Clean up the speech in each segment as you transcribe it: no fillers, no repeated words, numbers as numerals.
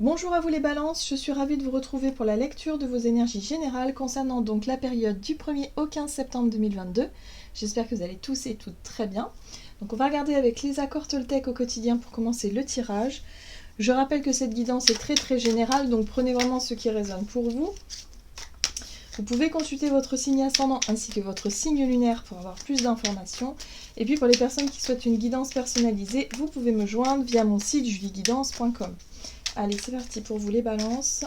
Bonjour à vous les balances, je suis ravie de vous retrouver pour la lecture de vos énergies générales concernant donc la période du 1er au 15 septembre 2022. J'espère que vous allez tous et toutes très bien. Donc on va regarder avec les accords Toltec au quotidien pour commencer le tirage. Je rappelle que cette guidance est très générale, donc prenez vraiment ce qui résonne pour vous. Vous pouvez consulter votre signe ascendant ainsi que votre signe lunaire pour avoir plus d'informations. Et puis pour les personnes qui souhaitent une guidance personnalisée, vous pouvez me joindre via mon site julieguidance.com. Allez, c'est parti pour vous les balances.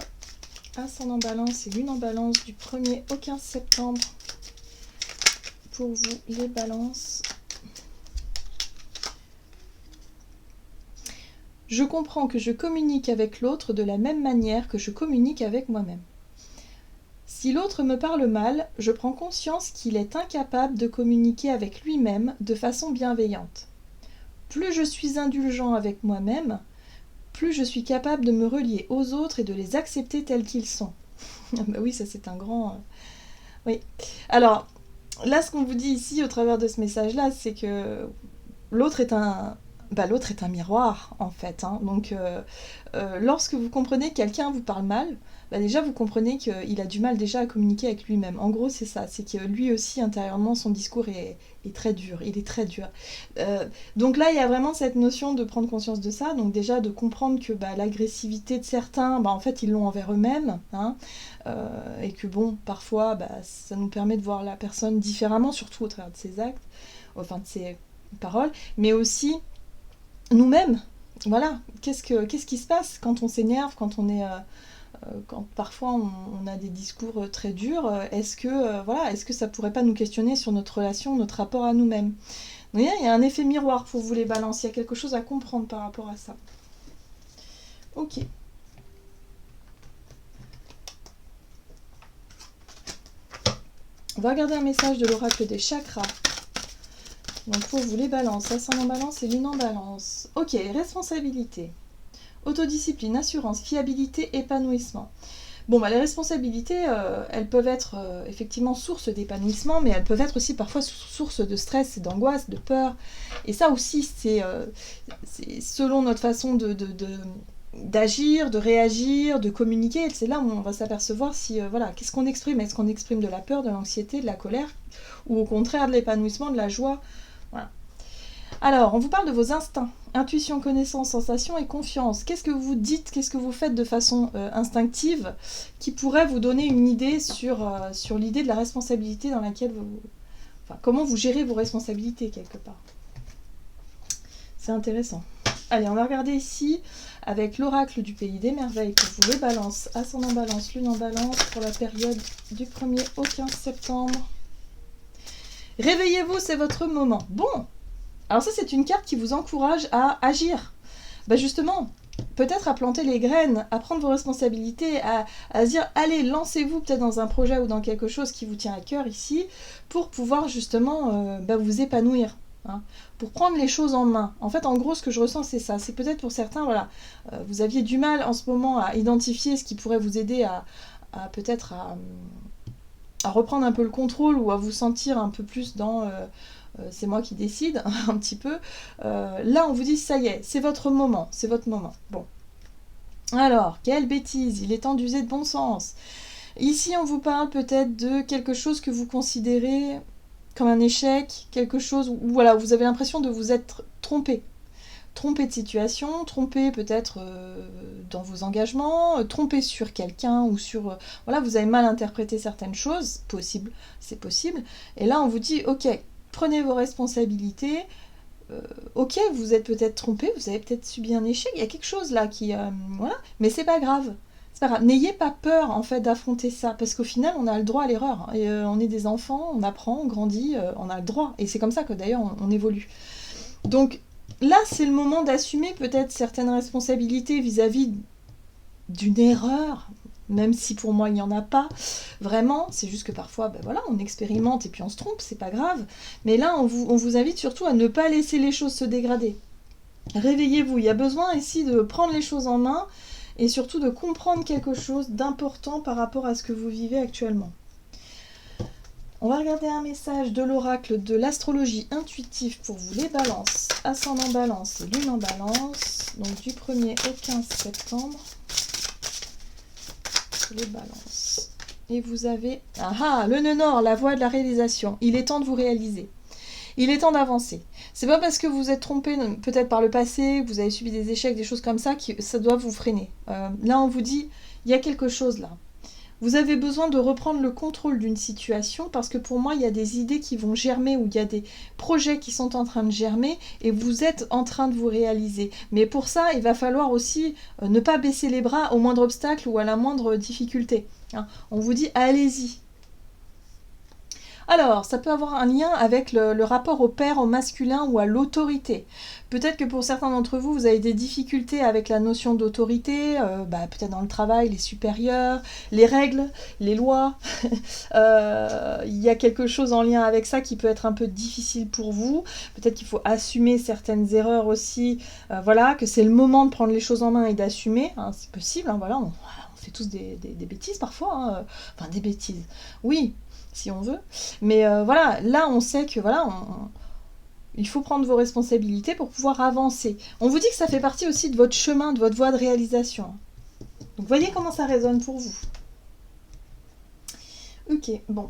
Ascendant balance et lune en balance du 1er au 15 septembre. Pour vous les balances. Je comprends que je communique avec l'autre de la même manière que je communique avec moi-même. Si l'autre me parle mal, je prends conscience qu'il est incapable de communiquer avec lui-même de façon bienveillante. Plus je suis indulgent avec moi-même, plus je suis capable de me relier aux autres et de les accepter tels qu'ils sont. Bah oui, ça c'est un grand... Oui. Alors, là, ce qu'on vous dit ici, au travers de ce message-là, c'est que l'autre est un... l'autre est un miroir, en fait. Hein. Donc, lorsque vous comprenez que quelqu'un vous parle mal, déjà, vous comprenez qu'il a du mal déjà à communiquer avec lui-même. En gros, c'est ça. C'est que lui aussi, intérieurement, son discours est très dur. Il est très dur. Donc là, il y a vraiment cette notion de prendre conscience de ça. Donc déjà, de comprendre que l'agressivité de certains, en fait, ils l'ont envers eux-mêmes. Hein, et que, parfois, ça nous permet de voir la personne différemment, surtout au travers de ses actes, enfin, de ses paroles, mais aussi nous-mêmes. Voilà, qu'est-ce qui se passe quand on s'énerve, quand on est... quand parfois on a des discours très durs, est-ce que ça pourrait pas nous questionner sur notre relation, notre rapport à nous-mêmes? Il y a un effet miroir pour vous les balances, il y a quelque chose à comprendre par rapport à ça. Ok. On va regarder un message de l'oracle des chakras. Donc pour vous les balances, ascendant balance et lune en balance. Ok, responsabilité. Autodiscipline, assurance, fiabilité, épanouissement. Les responsabilités, elles peuvent être effectivement source d'épanouissement, mais elles peuvent être aussi parfois source de stress, d'angoisse, de peur. Et ça aussi, c'est selon notre façon d'agir, de réagir, de communiquer. C'est là où on va s'apercevoir si, qu'est-ce qu'on exprime. Est-ce qu'on exprime de la peur, de l'anxiété, de la colère, ou au contraire de l'épanouissement, de la joie. Voilà. Alors, on vous parle de vos instincts. Intuition, connaissance, sensation et confiance. Qu'est-ce que vous dites, qu'est-ce que vous faites de façon instinctive qui pourrait vous donner une idée sur l'idée de la responsabilité dans laquelle vous... Enfin, comment vous gérez vos responsabilités quelque part. C'est intéressant. Allez, on va regarder ici avec l'oracle du pays des merveilles pour vous les balances. Ascendant balance, lune en balance pour la période du 1er au 15 septembre. Réveillez-vous, c'est votre moment. Bon, alors ça c'est une carte qui vous encourage à agir. Justement, peut-être à planter les graines, à prendre vos responsabilités, à se dire allez, lancez-vous peut-être dans un projet ou dans quelque chose qui vous tient à cœur ici, pour pouvoir justement vous épanouir. Hein, pour prendre les choses en main. En fait, en gros, ce que je ressens, c'est ça. C'est peut-être pour certains, vous aviez du mal en ce moment à identifier ce qui pourrait vous aider à peut-être à reprendre un peu le contrôle ou à vous sentir un peu plus dans c'est moi qui décide un petit peu. Là, on vous dit ça y est, c'est votre moment, c'est votre moment. Bon. Alors, quelle bêtise, il est temps d'user de bon sens. Ici, on vous parle peut-être de quelque chose que vous considérez comme un échec, quelque chose où vous avez l'impression de vous être trompé. Trompé de situation, trompé peut-être dans vos engagements, trompé sur quelqu'un ou sur... vous avez mal interprété certaines choses, c'est possible. Et là, on vous dit, ok, prenez vos responsabilités, ok, vous êtes peut-être trompé, vous avez peut-être subi un échec, il y a quelque chose là qui... mais c'est pas grave. C'est pas grave. N'ayez pas peur en fait d'affronter ça, parce qu'au final on a le droit à l'erreur. Et on est des enfants, on apprend, on grandit, on a le droit. Et c'est comme ça que d'ailleurs on évolue. Donc là c'est le moment d'assumer peut-être certaines responsabilités vis-à-vis d'une erreur, même si pour moi il n'y en a pas vraiment, c'est juste que parfois on expérimente et puis on se trompe, c'est pas grave. Mais là on vous invite surtout à ne pas laisser les choses se dégrader. Réveillez-vous, il y a besoin ici de prendre les choses en main et surtout de comprendre quelque chose d'important par rapport à ce que vous vivez actuellement. On va regarder un message de l'oracle de l'astrologie intuitive pour vous les balances. Ascendant balance et lune en balance, donc du 1er au 15 septembre. les balances. Et vous avez... Ah, le nœud nord, la voie de la réalisation. Il est temps de vous réaliser. Il est temps d'avancer. C'est pas parce que vous êtes trompé, peut-être par le passé, que vous avez subi des échecs, des choses comme ça, que ça doit vous freiner. Là, on vous dit, il y a quelque chose là. Vous avez besoin de reprendre le contrôle d'une situation parce que pour moi, il y a des idées qui vont germer ou il y a des projets qui sont en train de germer et vous êtes en train de vous réaliser. Mais pour ça, il va falloir aussi ne pas baisser les bras au moindre obstacle ou à la moindre difficulté. Hein. On vous dit, allez-y. Alors, ça peut avoir un lien avec le rapport au père, au masculin ou à l'autorité. Peut-être que pour certains d'entre vous, vous avez des difficultés avec la notion d'autorité, peut-être dans le travail, les supérieurs, les règles, les lois. Il y a quelque chose en lien avec ça qui peut être un peu difficile pour vous. Peut-être qu'il faut assumer certaines erreurs aussi. Voilà, que c'est le moment de prendre les choses en main et d'assumer. Hein, c'est possible, hein, voilà, on fait tous des bêtises parfois. Hein. Enfin, des bêtises. Oui, si on veut. Mais voilà, là on sait que voilà, il faut prendre vos responsabilités pour pouvoir avancer. On vous dit que ça fait partie aussi de votre chemin, de votre voie de réalisation. Donc voyez comment ça résonne pour vous. Ok, bon.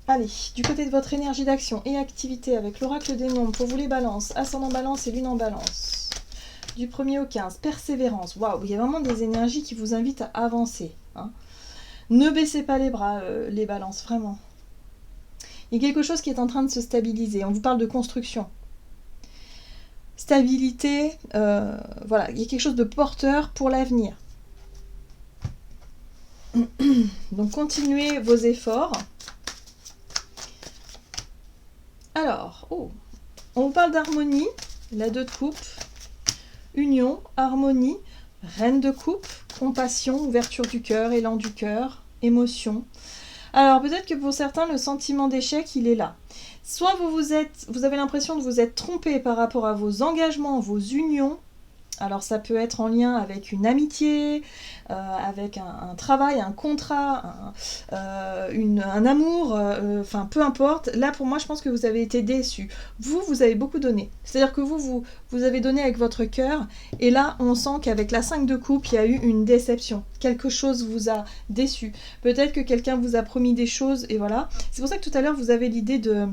Allez, du côté de votre énergie d'action et activité avec l'oracle des nombres, pour vous les balances, ascendant balance et lune en balance. Du 1er au 15, persévérance. Waouh, il y a vraiment des énergies qui vous invitent à avancer. Hein. Ne baissez pas les bras, les balances, vraiment. Il y a quelque chose qui est en train de se stabiliser. On vous parle de construction. Stabilité, voilà, il y a quelque chose de porteur pour l'avenir. Donc continuez vos efforts. Alors, on vous parle d'harmonie, la 2 de coupe, union, harmonie, reine de coupe, compassion, ouverture du cœur, élan du cœur, émotion. Alors peut-être que pour certains, le sentiment d'échec, il est là. Soit vous avez l'impression de vous être trompé par rapport à vos engagements, vos unions. Alors ça peut être en lien avec une amitié, avec un travail, un contrat, un amour, enfin peu importe. Là pour moi je pense que vous avez été déçu. Vous avez beaucoup donné. C'est-à-dire que vous avez donné avec votre cœur et là on sent qu'avec la 5 de coupe il y a eu une déception. Quelque chose vous a déçu. Peut-être que quelqu'un vous a promis des choses et voilà. C'est pour ça que tout à l'heure vous avez l'idée de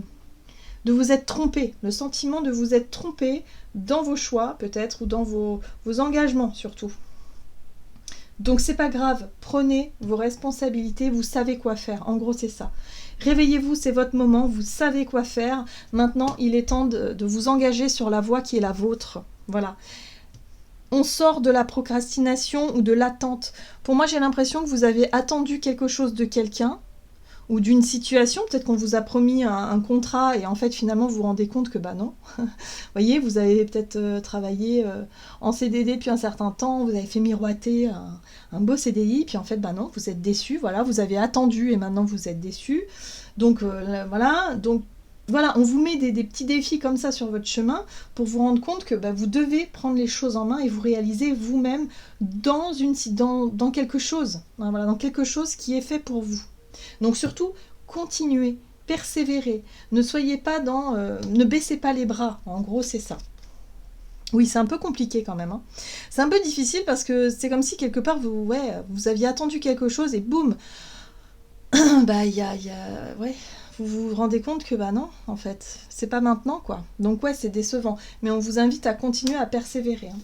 vous être trompé, le sentiment de vous être trompé dans vos choix peut-être ou dans vos engagements surtout. Donc c'est pas grave, prenez vos responsabilités, vous savez quoi faire, en gros c'est ça. Réveillez-vous, c'est votre moment, vous savez quoi faire, maintenant il est temps de vous engager sur la voie qui est la vôtre, voilà. On sort de la procrastination ou de l'attente. Pour moi j'ai l'impression que vous avez attendu quelque chose de quelqu'un, ou d'une situation, peut-être qu'on vous a promis un contrat et en fait finalement vous vous rendez compte que bah non. Vous voyez, vous avez peut-être travaillé en CDD depuis un certain temps, vous avez fait miroiter un beau CDI, puis en fait bah non, vous êtes déçu, voilà, vous avez attendu et maintenant vous êtes déçu. Donc voilà, on vous met des petits défis comme ça sur votre chemin pour vous rendre compte que bah, vous devez prendre les choses en main et vous réaliser vous-même dans quelque chose, hein, voilà, dans quelque chose qui est fait pour vous. Donc surtout, continuez, persévérez, ne soyez pas ne baissez pas les bras, en gros c'est ça. Oui, c'est un peu compliqué quand même. Hein. C'est un peu difficile parce que c'est comme si quelque part vous aviez attendu quelque chose et boum, vous vous rendez compte que bah non, en fait, c'est pas maintenant quoi. Donc ouais, c'est décevant, mais on vous invite à continuer à persévérer. Hein.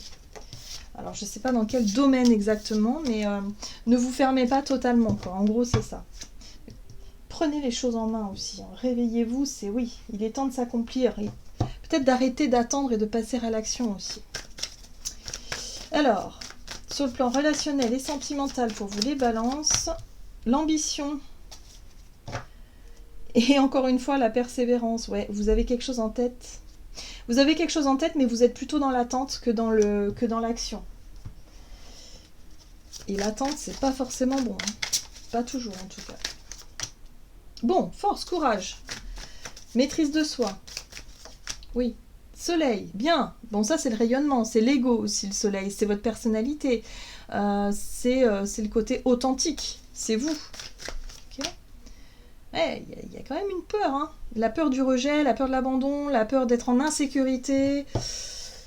Alors je sais pas dans quel domaine exactement, mais ne vous fermez pas totalement quoi. En gros c'est ça. Prenez les choses en main aussi. Hein. Réveillez-vous, il est temps de s'accomplir. Et peut-être d'arrêter d'attendre et de passer à l'action aussi. Alors, sur le plan relationnel et sentimental pour vous les balances, l'ambition et encore une fois la persévérance. Ouais, vous avez quelque chose en tête. Vous avez quelque chose en tête, mais vous êtes plutôt dans l'attente que dans l'action. Et l'attente, c'est pas forcément bon. Hein. Pas toujours en tout cas. Bon, force, courage, maîtrise de soi. Oui, soleil, bien. Bon, ça c'est le rayonnement, c'est l'ego aussi le soleil, c'est votre personnalité. C'est le côté authentique, c'est vous. Okay. Il y a quand même une peur, hein. La peur du rejet, la peur de l'abandon, la peur d'être en insécurité.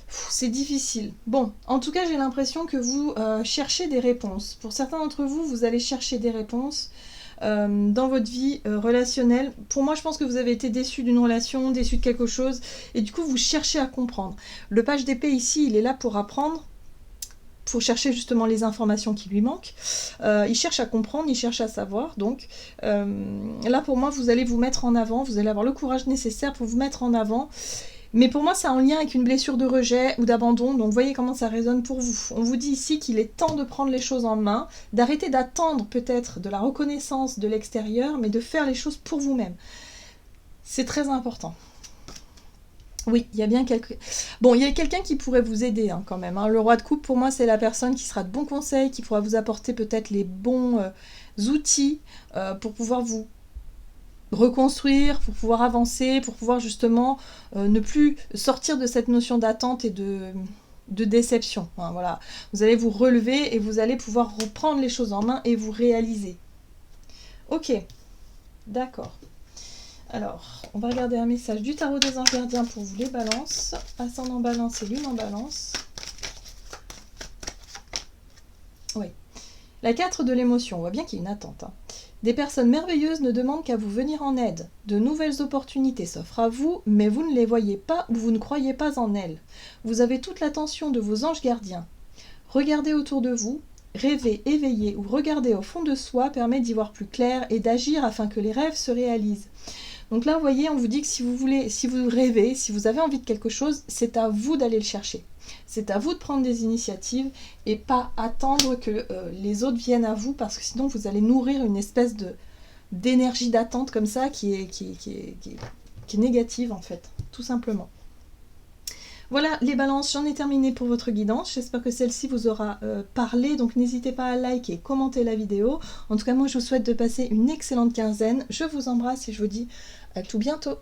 C'est difficile. Bon, en tout cas, j'ai l'impression que vous cherchez des réponses. Pour certains d'entre vous, vous allez chercher des réponses dans votre vie relationnelle. Pour moi, je pense que vous avez été déçu d'une relation, déçu de quelque chose, et du coup, vous cherchez à comprendre. Le page d'épée ici, il est là pour apprendre, pour chercher justement les informations qui lui manquent. Il cherche à comprendre, il cherche à savoir. Donc là, pour moi, vous allez vous mettre en avant, vous allez avoir le courage nécessaire pour vous mettre en avant. Mais pour moi, c'est en lien avec une blessure de rejet ou d'abandon, donc voyez comment ça résonne pour vous. On vous dit ici qu'il est temps de prendre les choses en main, d'arrêter d'attendre peut-être de la reconnaissance de l'extérieur, mais de faire les choses pour vous-même. C'est très important. Oui, il y a bien Bon, il y a quelqu'un qui pourrait vous aider quand même. Le roi de coupe, pour moi, c'est la personne qui sera de bons conseils, qui pourra vous apporter peut-être les bons outils pour pouvoir vous reconstruire, pour pouvoir avancer, pour pouvoir justement ne plus sortir de cette notion d'attente et de déception. Voilà. Vous allez vous relever et vous allez pouvoir reprendre les choses en main et vous réaliser. Ok, d'accord. Alors, on va regarder un message du tarot des anges gardiens pour vous les balances. Ascendant balance et lune en balance. Oui. La 4 de l'émotion, on voit bien qu'il y a une attente. Des personnes merveilleuses ne demandent qu'à vous venir en aide. De nouvelles opportunités s'offrent à vous, mais vous ne les voyez pas ou vous ne croyez pas en elles. Vous avez toute l'attention de vos anges gardiens. Regardez autour de vous, rêver, éveiller ou regarder au fond de soi permet d'y voir plus clair et d'agir afin que les rêves se réalisent. Donc là, vous voyez, on vous dit que si vous rêvez, si vous avez envie de quelque chose, c'est à vous d'aller le chercher. C'est à vous de prendre des initiatives et pas attendre que les autres viennent à vous, parce que sinon vous allez nourrir une espèce d'énergie d'attente comme ça qui est négative en fait, tout simplement. Voilà les balances, j'en ai terminé pour votre guidance. J'espère que celle-ci vous aura parlé, donc n'hésitez pas à liker et commenter la vidéo. En tout cas, moi je vous souhaite de passer une excellente quinzaine. Je vous embrasse et je vous dis à tout bientôt.